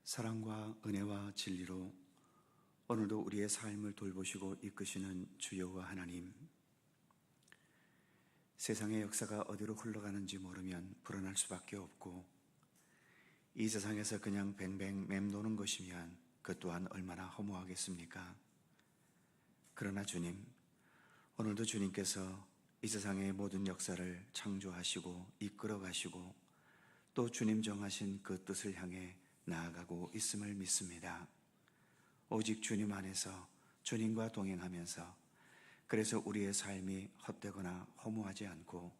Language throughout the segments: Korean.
사랑과 은혜와 진리로 오늘도 우리의 삶을 돌보시고 이끄시는 주 여호와 하나님, 세상의 역사가 어디로 흘러가는지 모르면 불안할 수밖에 없고, 이 세상에서 그냥 뱅뱅 맴도는 것이면 그 또한 얼마나 허무하겠습니까? 그러나 주님, 오늘도 주님께서 이 세상의 모든 역사를 창조하시고 이끌어 가시고 또 주님 정하신 그 뜻을 향해 나아가고 있음을 믿습니다. 오직 주님 안에서 주님과 동행하면서, 그래서 우리의 삶이 헛되거나 허무하지 않고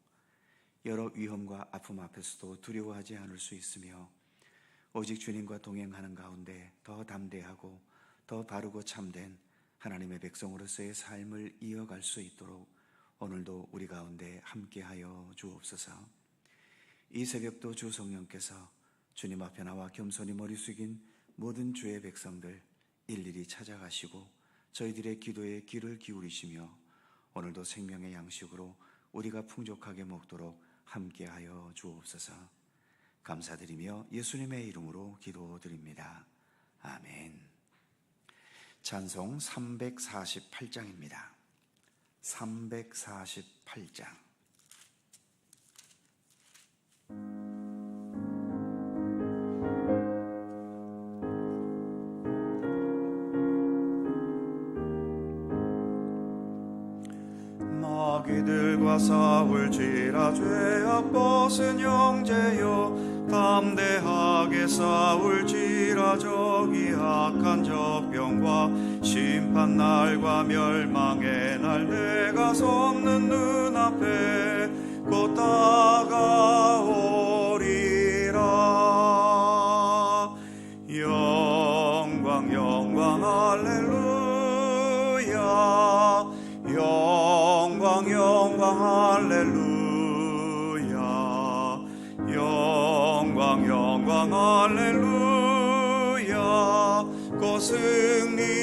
여러 위험과 아픔 앞에서도 두려워하지 않을 수 있으며, 오직 주님과 동행하는 가운데 더 담대하고 더 바르고 참된 하나님의 백성으로서의 삶을 이어갈 수 있도록 오늘도 우리 가운데 함께하여 주옵소서. 이 새벽도 주 성령께서 주님 앞에 나와 겸손히 머리 숙인 모든 주의 백성들 일일이 찾아가시고 저희들의 기도에 귀를 기울이시며 오늘도 생명의 양식으로 우리가 풍족하게 먹도록 함께하여 주옵소서. 감사드리며 예수님의 이름으로 기도드립니다. 아멘. 찬송 348장입니다. 348장. 마귀들과 싸울지라 죄악 벗은 형제여, 담대하게 싸울지라 적이 악한 적병과 심판날과 멸망의 날 내가 섰는 눈앞에 곧 다가오리라. 영광 영광 할렐루야, 영광 영광 할렐루야, 영광 영광 할렐루야. 곧 승리하리라.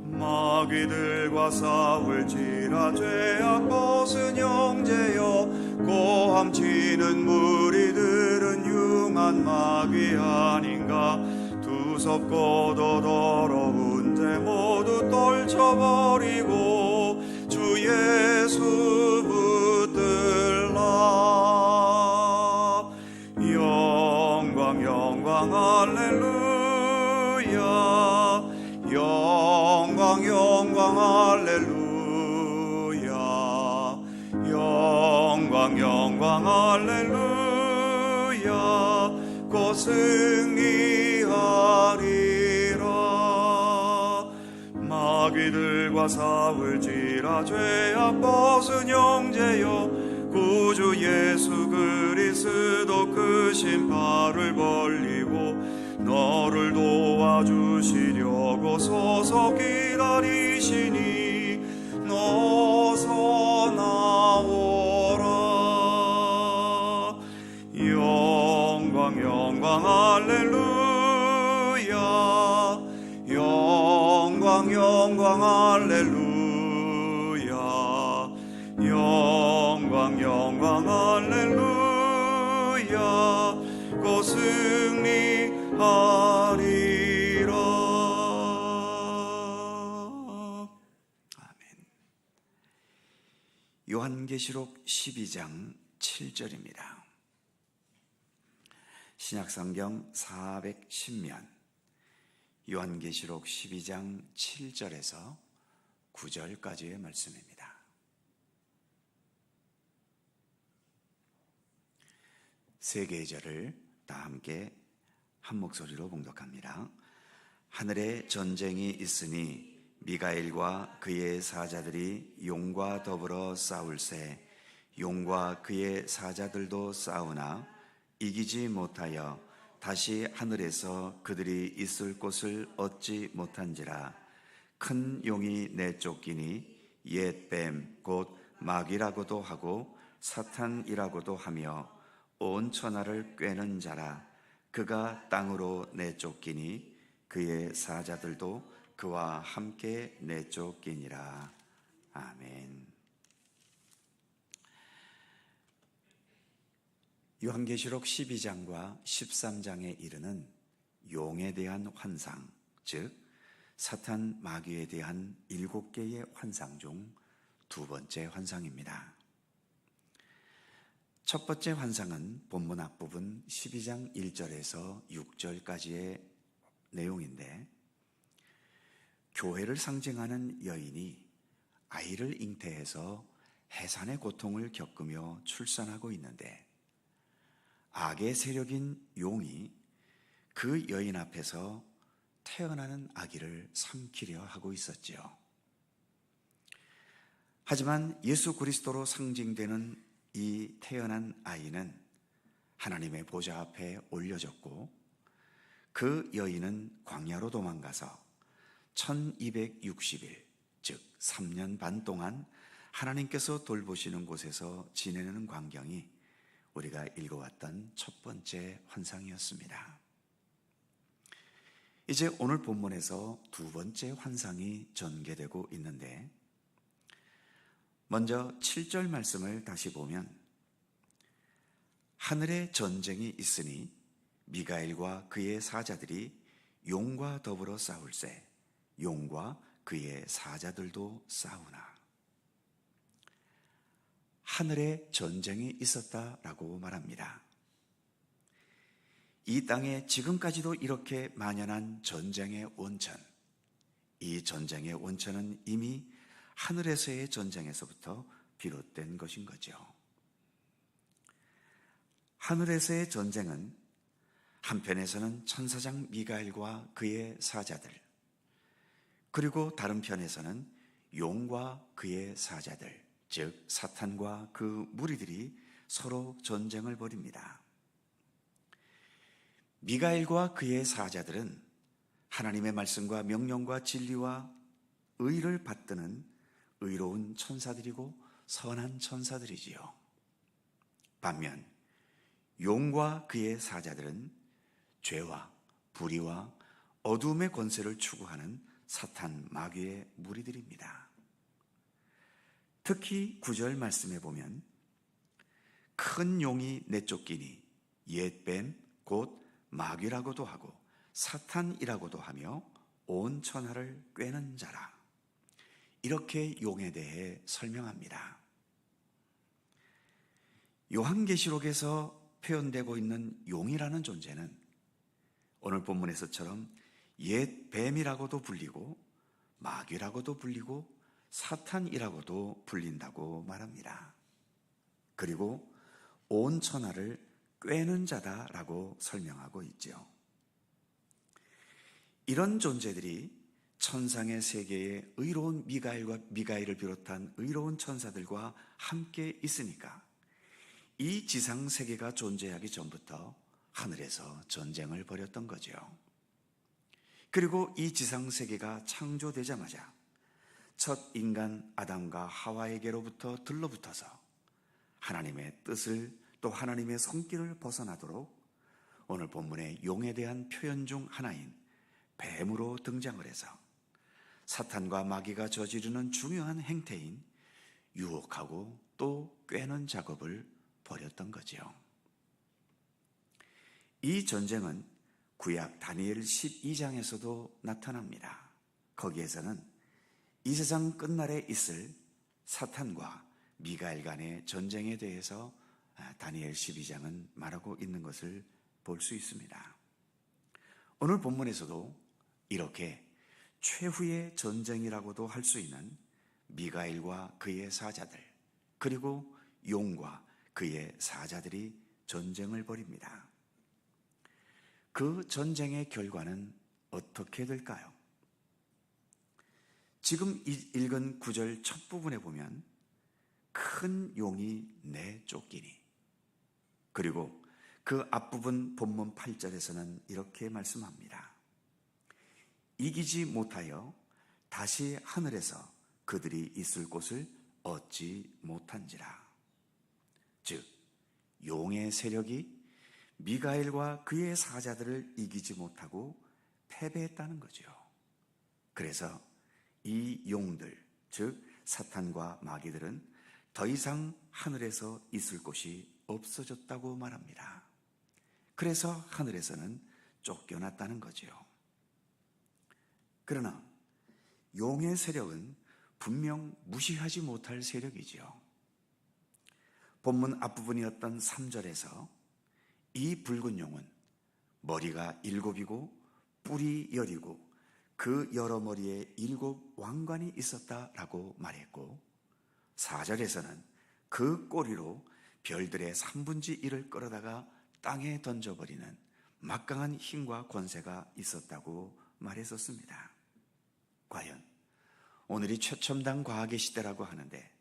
마귀들과 싸울지라 죄악 벗은 형제여, 고함 치는 무리들은 융한 마귀 아닌가. 두섭고도 더러운 죄 모두 떨쳐버리고 주 예수 붙들라. 영광 영광 할렐루야, 영광 영광 할렐루야, 영광 영광 할렐루야. 곧 승리하리라. 마귀들과 싸울지라 죄악 벗은 형제여, 구주 예수 그리스도 크신 팔을 벌리고 너를 도와주시려고 서서 기다리시니 너서 나오라. 영광 영광 할렐루야, 영광 영광 할렐루야, 영광 영광 할렐루야. 곧 승리하리라. 아멘. 요한계시록 12장 7절입니다. 신약성경 410면 요한계시록 12장 7절에서 9절까지의 말씀입니다. 세 계절을 다 함께 한 목소리로 봉독합니다. 하늘에 전쟁이 있으니 미가엘과 그의 사자들이 용과 더불어 싸울세. 용과 그의 사자들도 싸우나 이기지 못하여 다시 하늘에서 그들이 있을 곳을 얻지 못한지라. 큰 용이 내쫓기니 옛 뱀 곧 마귀라고도 하고 사탄이라고도 하며 온 천하를 꿰는 자라. 그가 땅으로 내쫓기니 그의 사자들도 그와 함께 내쫓기니라. 아멘. 요한계시록 12장과 13장에 이르는 용에 대한 환상, 즉 사탄 마귀에 대한 7개의 환상 중 두 번째 환상입니다. 첫 번째 환상은 본문 앞부분 12장 1절에서 6절까지의 내용인데, 교회를 상징하는 여인이 아이를 잉태해서 해산의 고통을 겪으며 출산하고 있는데, 악의 세력인 용이 그 여인 앞에서 태어나는 아기를 삼키려 하고 있었지요. 하지만 예수 그리스도로 상징되는 이 태어난 아이는 하나님의 보좌 앞에 올려졌고, 그 여인은 광야로 도망가서 1260일, 즉 3년 반 동안 하나님께서 돌보시는 곳에서 지내는 광경이 우리가 읽어왔던 첫 번째 환상이었습니다. 이제 오늘 본문에서 두 번째 환상이 전개되고 있는데, 먼저 7절 말씀을 다시 보면, 하늘에 전쟁이 있으니 미가엘과 그의 사자들이 용과 더불어 싸울세, 용과 그의 사자들도 싸우나. 하늘에 전쟁이 있었다라고 말합니다. 이 땅에 지금까지도 이렇게 만연한 전쟁의 원천, 이 전쟁의 원천은 이미 하늘에서의 전쟁에서부터 비롯된 것인 거죠. 하늘에서의 전쟁은 한편에서는 천사장 미가엘과 그의 사자들, 그리고 다른 편에서는 용과 그의 사자들, 즉 사탄과 그 무리들이 서로 전쟁을 벌입니다. 미가엘과 그의 사자들은 하나님의 말씀과 명령과 진리와 의를 받드는 의로운 천사들이고 선한 천사들이지요. 반면 용과 그의 사자들은 죄와 불의와 어둠의 권세를 추구하는 사탄 마귀의 무리들입니다. 특히 9절 말씀에 보면, 큰 용이 내쫓기니 옛뱀 곧 마귀라고도 하고 사탄이라고도 하며 온 천하를 꿰는 자라, 이렇게 용에 대해 설명합니다. 요한계시록에서 표현되고 있는 용이라는 존재는 오늘 본문에서처럼 옛 뱀이라고도 불리고 마귀라고도 불리고 사탄이라고도 불린다고 말합니다. 그리고 온 천하를 꿰는 자다라고 설명하고 있죠. 이런 존재들이 천상의 세계에 의로운 미가엘을 비롯한 의로운 천사들과 함께 있으니까 이 지상 세계가 존재하기 전부터 하늘에서 전쟁을 벌였던 거죠. 그리고 이 지상 세계가 창조되자마자 첫 인간 아담과 하와에게로부터 들러붙어서 하나님의 뜻을, 또 하나님의 손길을 벗어나도록 오늘 본문의 용에 대한 표현 중 하나인 뱀으로 등장을 해서 사탄과 마귀가 저지르는 중요한 행태인 유혹하고 또 꿰는 작업을 벌였던 거죠. 이 전쟁은 구약 다니엘 12장에서도 나타납니다. 거기에서는 이 세상 끝날에 있을 사탄과 미가엘 간의 전쟁에 대해서 다니엘 12장은 말하고 있는 것을 볼 수 있습니다. 오늘 본문에서도 이렇게 최후의 전쟁이라고도 할 수 있는 미가엘과 그의 사자들, 그리고 용과 그의 사자들이 전쟁을 벌입니다. 그 전쟁의 결과는 어떻게 될까요? 지금 읽은 9절 첫 부분에 보면 큰 용이 내쫓기니, 그리고 그 앞부분 본문 8절에서는 이렇게 말씀합니다. 이기지 못하여 다시 하늘에서 그들이 있을 곳을 얻지 못한지라. 즉 용의 세력이 미가엘과 그의 사자들을 이기지 못하고 패배했다는 거죠. 그래서 이 용들, 즉 사탄과 마귀들은 더 이상 하늘에서 있을 곳이 없어졌다고 말합니다. 그래서 하늘에서는 쫓겨났다는 거지요. 그러나 용의 세력은 분명 무시하지 못할 세력이지요. 본문 앞부분이었던 3절에서 이 붉은 용은 머리가 7이고 뿔이 10이고 그 여러 머리에 7 왕관이 있었다라고 말했고, 4절에서는 그 꼬리로 별들의 3분의 1을 끌어다가 땅에 던져버리는 막강한 힘과 권세가 있었다고 말했었습니다. 과연 오늘이 최첨단 과학의 시대라고 하는데,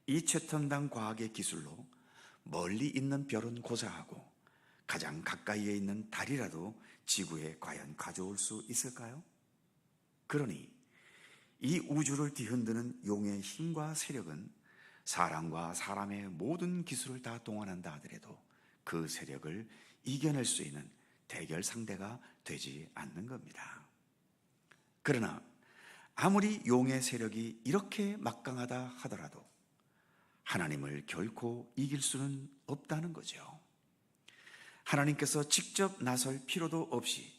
이 최첨단 과학의 기술로 멀리 있는 별은 고사하고 가장 가까이에 있는 달이라도 지구에 과연 가져올 수 있을까요? 그러니 이 우주를 뒤흔드는 용의 힘과 세력은 사람과 사람의 모든 기술을 다 동원한다 하더라도 그 세력을 이겨낼 수 있는 대결 상대가 되지 않는 겁니다. 그러나 아무리 용의 세력이 이렇게 막강하다 하더라도 하나님을 결코 이길 수는 없다는 거죠. 하나님께서 직접 나설 필요도 없이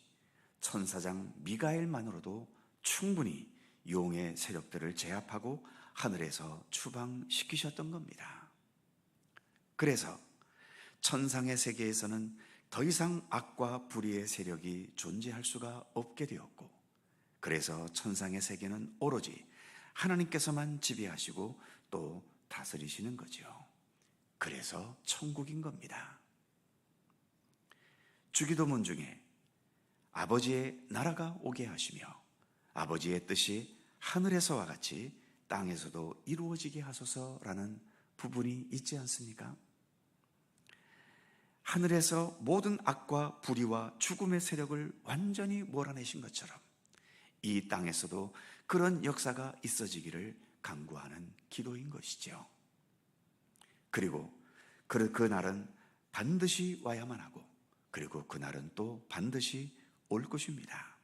천사장 미가엘만으로도 충분히 용의 세력들을 제압하고 하늘에서 추방시키셨던 겁니다. 그래서 천상의 세계에서는 더 이상 악과 불의의 세력이 존재할 수가 없게 되었고, 그래서 천상의 세계는 오로지 하나님께서만 지배하시고 또 다스리시는 거죠. 그래서 천국인 겁니다. 주기도문 중에 아버지의 나라가 오게 하시며 아버지의 뜻이 하늘에서와 같이 땅에서도 이루어지게 하소서라는 부분이 있지 않습니까? 하늘에서 모든 악과 불의와 죽음의 세력을 완전히 몰아내신 것처럼 이 땅에서도 그런 역사가 있어지기를 간구하는 기도인 것이죠. 그리고 그 날은 반드시 와야만 하고, 그리고 그 날은 또 반드시 올 것입니다.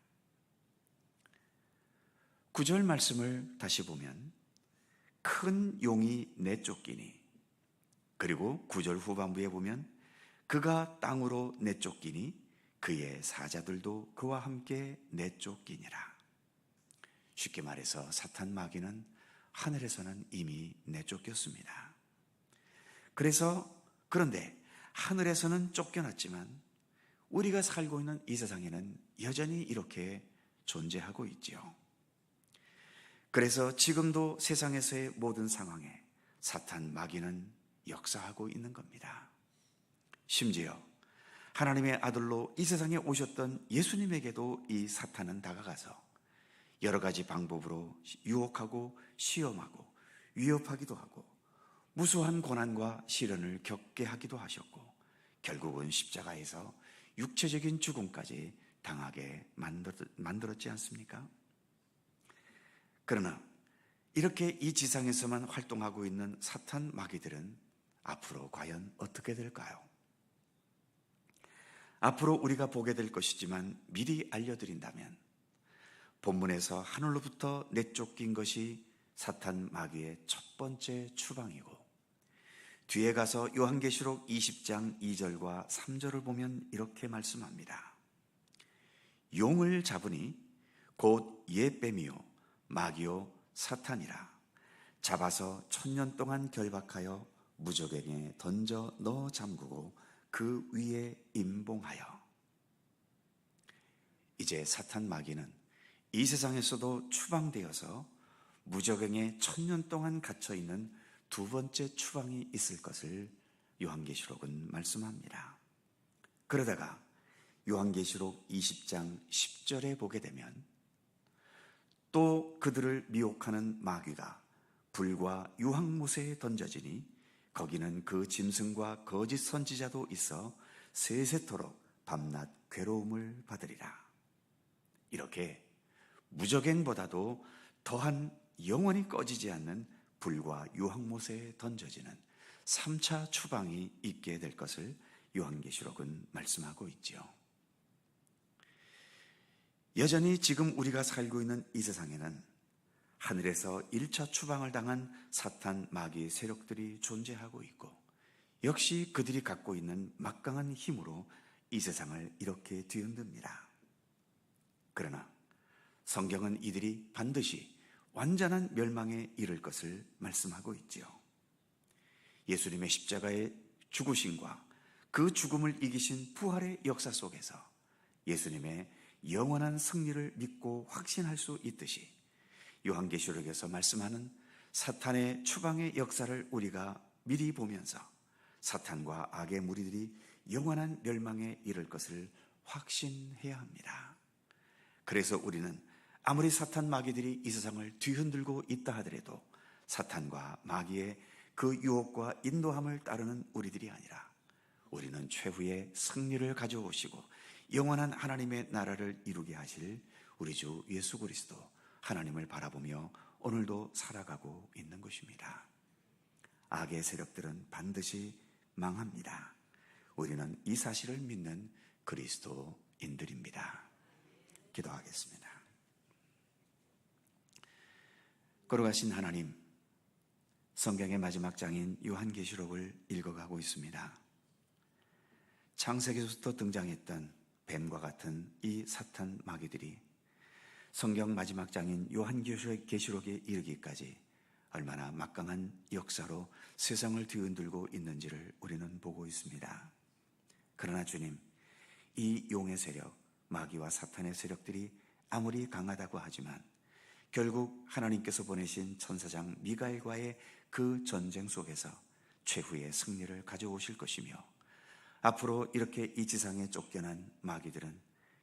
9절 말씀을 다시 보면 큰 용이 내쫓기니, 그리고 9절 후반부에 보면 그가 땅으로 내쫓기니 그의 사자들도 그와 함께 내쫓기니라. 쉽게 말해서 사탄 마귀는 하늘에서는 이미 내쫓겼습니다. 그런데 하늘에서는 쫓겨났지만 우리가 살고 있는 이 세상에는 여전히 이렇게 존재하고 있지요. 그래서 지금도 세상에서의 모든 상황에 사탄 마귀는 역사하고 있는 겁니다. 심지어 하나님의 아들로 이 세상에 오셨던 예수님에게도 이 사탄은 다가가서 여러 가지 방법으로 유혹하고 시험하고 위협하기도 하고 무수한 고난과 시련을 겪게 하기도 하셨고, 결국은 십자가에서 육체적인 죽음까지 당하게 만들었지 않습니까? 그러나 이렇게 이 지상에서만 활동하고 있는 사탄 마귀들은 앞으로 과연 어떻게 될까요? 앞으로 우리가 보게 될 것이지만 미리 알려드린다면, 본문에서 하늘로부터 내쫓긴 것이 사탄 마귀의 첫 번째 추방이고, 뒤에 가서 요한계시록 20장 2절과 3절을 보면 이렇게 말씀합니다. 용을 잡으니 곧 옛뱀이요 마귀요 사탄이라. 잡아서 1000년 동안 결박하여 무저갱에 던져 넣어 잠그고 그 위에 임봉하여. 이제 사탄 마귀는 이 세상에서도 추방되어서 무저갱에 1000년 동안 갇혀있는 두 번째 추방이 있을 것을 요한계시록은 말씀합니다. 그러다가 요한계시록 20장 10절에 보게 되면 또 그들을 미혹하는 마귀가 불과 유황못에 던져지니 거기는 그 짐승과 거짓 선지자도 있어 세세토록 밤낮 괴로움을 받으리라. 이렇게 무저갱보다도 더한 영원히 꺼지지 않는 불과 유황못에 던져지는 3차 추방이 있게 될 것을 요한계시록은 말씀하고 있지요. 여전히 지금 우리가 살고 있는 이 세상에는 하늘에서 1차 추방을 당한 사탄 마귀 세력들이 존재하고 있고, 역시 그들이 갖고 있는 막강한 힘으로 이 세상을 이렇게 뒤흔듭니다. 그러나 성경은 이들이 반드시 완전한 멸망에 이를 것을 말씀하고 있지요. 예수님의 십자가의 죽으심과 그 죽음을 이기신 부활의 역사 속에서 예수님의 영원한 승리를 믿고 확신할 수 있듯이 요한계시록에서 말씀하는 사탄의 추방의 역사를 우리가 미리 보면서 사탄과 악의 무리들이 영원한 멸망에 이를 것을 확신해야 합니다. 그래서 우리는 아무리 사탄 마귀들이 이 세상을 뒤흔들고 있다 하더라도 사탄과 마귀의 그 유혹과 인도함을 따르는 우리들이 아니라 우리는 최후의 승리를 가져오시고 영원한 하나님의 나라를 이루게 하실 우리 주 예수 그리스도 하나님을 바라보며 오늘도 살아가고 있는 것입니다. 악의 세력들은 반드시 망합니다. 우리는 이 사실을 믿는 그리스도인들입니다. 기도하겠습니다. 걸어가신 하나님, 성경의 마지막 장인 요한계시록을 읽어가고 있습니다. 창세기부터 등장했던 뱀과 같은 이 사탄 마귀들이 성경 마지막 장인 요한계시록에 이르기까지 얼마나 막강한 역사로 세상을 뒤흔들고 있는지를 우리는 보고 있습니다. 그러나 주님, 이 용의 세력, 마귀와 사탄의 세력들이 아무리 강하다고 하지만 결국 하나님께서 보내신 천사장 미가엘과의 그 전쟁 속에서 최후의 승리를 가져오실 것이며 앞으로 이렇게 이 지상에 쫓겨난 마귀들은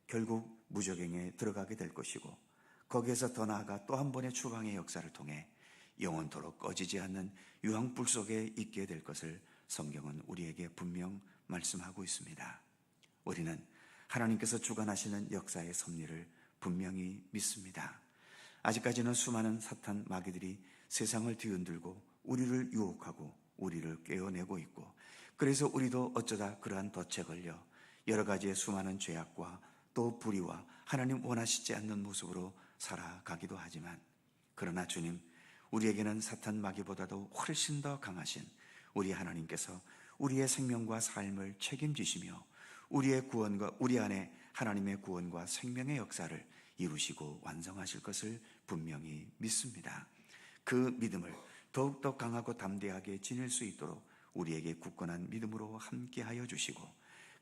결국 무저갱에 들어가게 될 것이고 거기에서 더 나아가 또 한 번의 추방의 역사를 통해 영원토록 꺼지지 않는 유황불 속에 있게 될 것을 성경은 우리에게 분명 말씀하고 있습니다. 우리는 하나님께서 주관하시는 역사의 섭리를 분명히 믿습니다. 아직까지는 수많은 사탄 마귀들이 세상을 뒤흔들고 우리를 유혹하고 우리를 깨어내고 있고 그래서 우리도 어쩌다 그러한 덫에 걸려 여러 가지의 수많은 죄악과 또 불의와 하나님 원하시지 않는 모습으로 살아가기도 하지만 그러나 주님, 우리에게는 사탄 마귀보다도 훨씬 더 강하신 우리 하나님께서 우리의 생명과 삶을 책임지시며 우리의 구원과 우리 안에 하나님의 구원과 생명의 역사를 이루시고 완성하실 것을 분명히 믿습니다. 그 믿음을 더욱더 강하고 담대하게 지닐 수 있도록 우리에게 굳건한 믿음으로 함께하여 주시고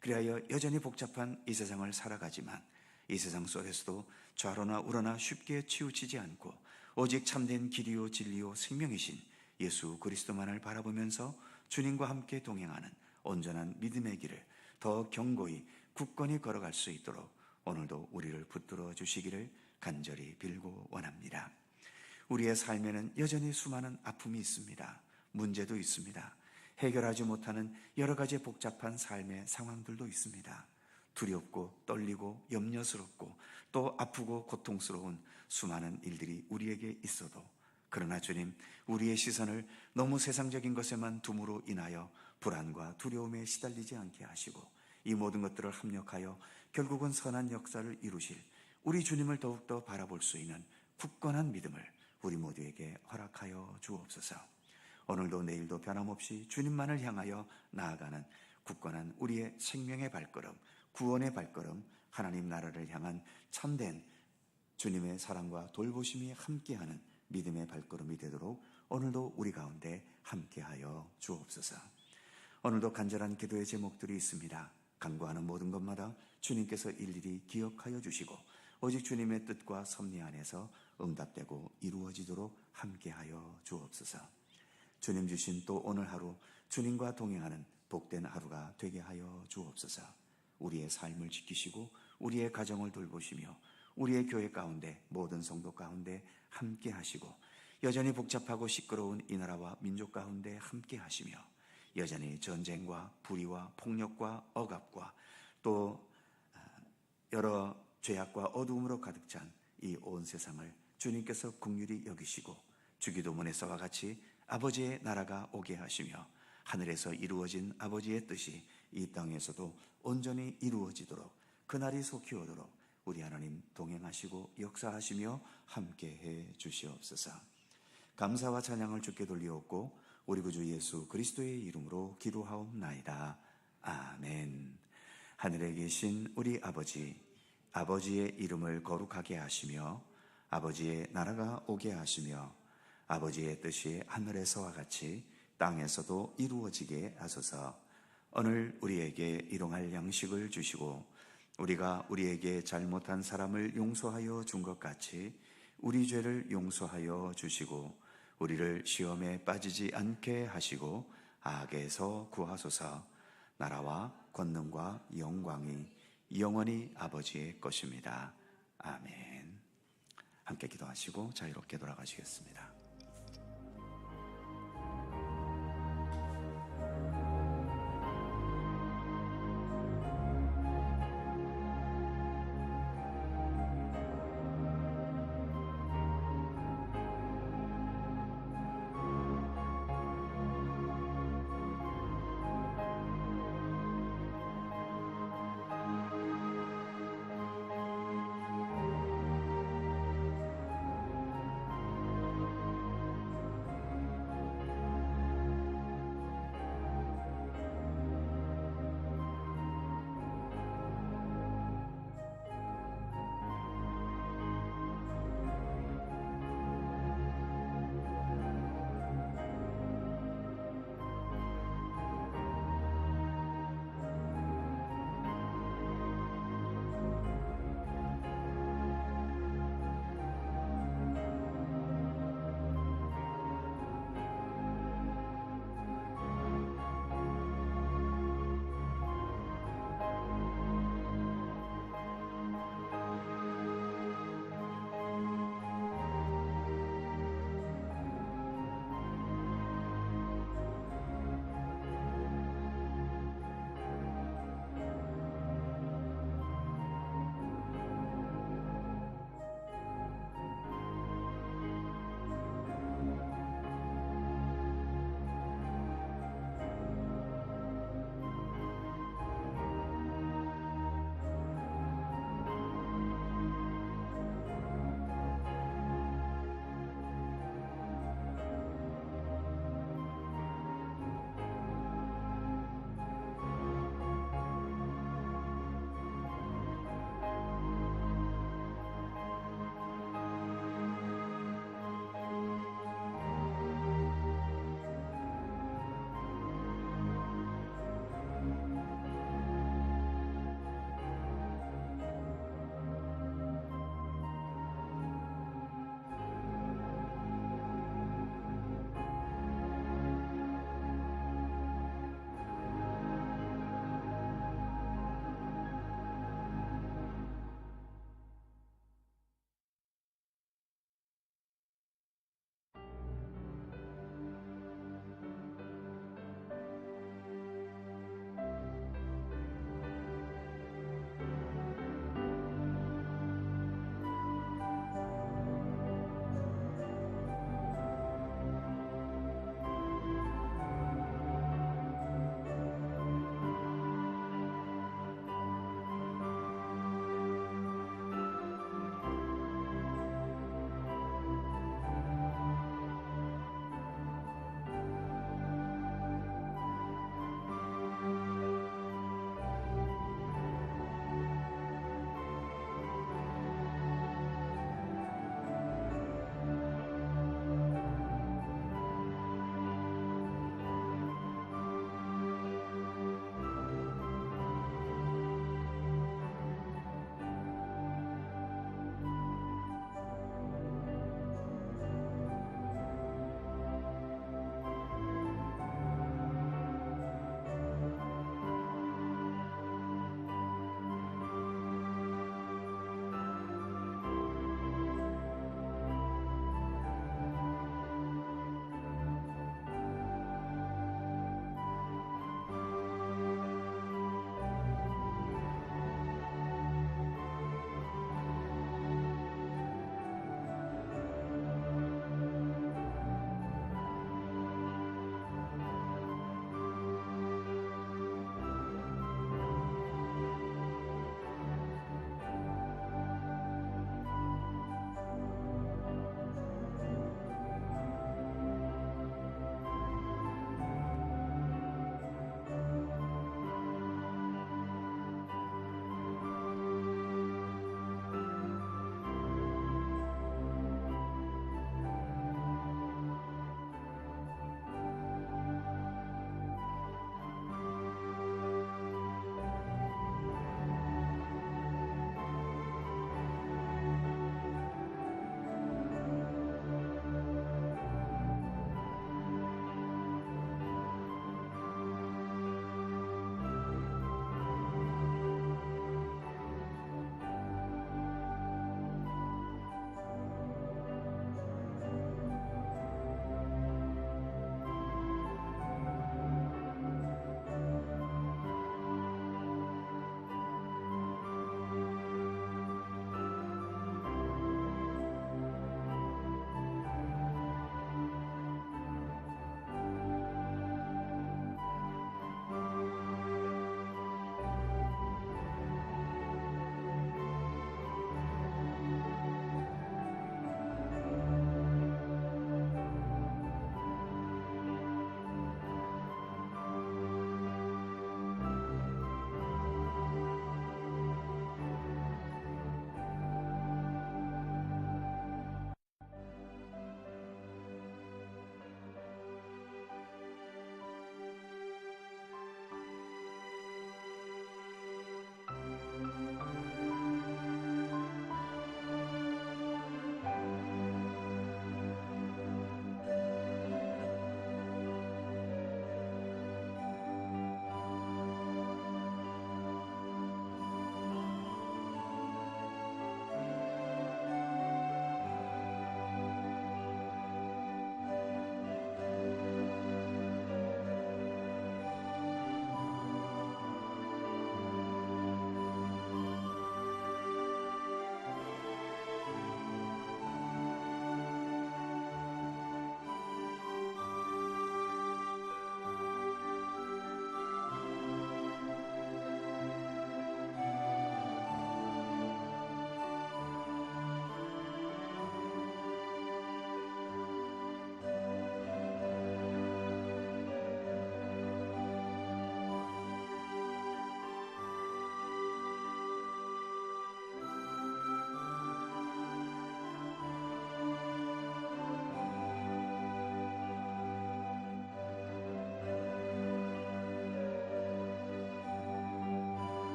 그리하여 여전히 복잡한 이 세상을 살아가지만 이 세상 속에서도 좌로나 우로나 쉽게 치우치지 않고 오직 참된 길이요 진리요 생명이신 예수 그리스도만을 바라보면서 주님과 함께 동행하는 온전한 믿음의 길을 더 견고히 굳건히 걸어갈 수 있도록 오늘도 우리를 붙들어 주시기를 간절히 빌고 원합니다. 우리의 삶에는 여전히 수많은 아픔이 있습니다. 문제도 있습니다. 해결하지 못하는 여러 가지 복잡한 삶의 상황들도 있습니다. 두렵고 떨리고 염려스럽고 또 아프고 고통스러운 수많은 일들이 우리에게 있어도 그러나 주님, 우리의 시선을 너무 세상적인 것에만 둠으로 인하여 불안과 두려움에 시달리지 않게 하시고 이 모든 것들을 합력하여 결국은 선한 역사를 이루실 우리 주님을 더욱더 바라볼 수 있는 굳건한 믿음을 우리 모두에게 허락하여 주옵소서. 오늘도 내일도 변함없이 주님만을 향하여 나아가는 굳건한 우리의 생명의 발걸음, 구원의 발걸음, 하나님 나라를 향한 참된 주님의 사랑과 돌보심이 함께하는 믿음의 발걸음이 되도록 오늘도 우리 가운데 함께하여 주옵소서. 오늘도 간절한 기도의 제목들이 있습니다. 간구하는 모든 것마다 주님께서 일일이 기억하여 주시고 오직 주님의 뜻과 섭리 안에서 응답되고 이루어지도록 함께하여 주옵소서. 주님 주신 또 오늘 하루 주님과 동행하는 복된 하루가 되게 하여 주옵소서. 우리의 삶을 지키시고 우리의 가정을 돌보시며 우리의 교회 가운데 모든 성도 가운데 함께 하시고 여전히 복잡하고 시끄러운 이 나라와 민족 가운데 함께 하시며 여전히 전쟁과 불의와 폭력과 억압과 또 여러 죄악과 어두움으로 가득 찬 이 온 세상을 주님께서 긍휼히 여기시고 주기도문에서와 같이 아버지의 나라가 오게 하시며 하늘에서 이루어진 아버지의 뜻이 이 땅에서도 온전히 이루어지도록 그날이 속히 오도록 우리 하나님 동행하시고 역사하시며 함께해 주시옵소서. 감사와 찬양을 주께 돌리옵고 우리 구주 예수 그리스도의 이름으로 기도하옵나이다. 아멘. 하늘에 계신 우리 아버지, 아버지의 이름을 거룩하게 하시며 아버지의 나라가 오게 하시며 아버지의 뜻이 하늘에서와 같이 땅에서도 이루어지게 하소서. 오늘 우리에게 일용할 양식을 주시고 우리가 우리에게 잘못한 사람을 용서하여 준 것 같이 우리 죄를 용서하여 주시고 우리를 시험에 빠지지 않게 하시고 악에서 구하소서. 나라와 권능과 영광이 영원히 아버지의 것입니다. 아멘. 함께 기도하시고 자유롭게 돌아가시겠습니다.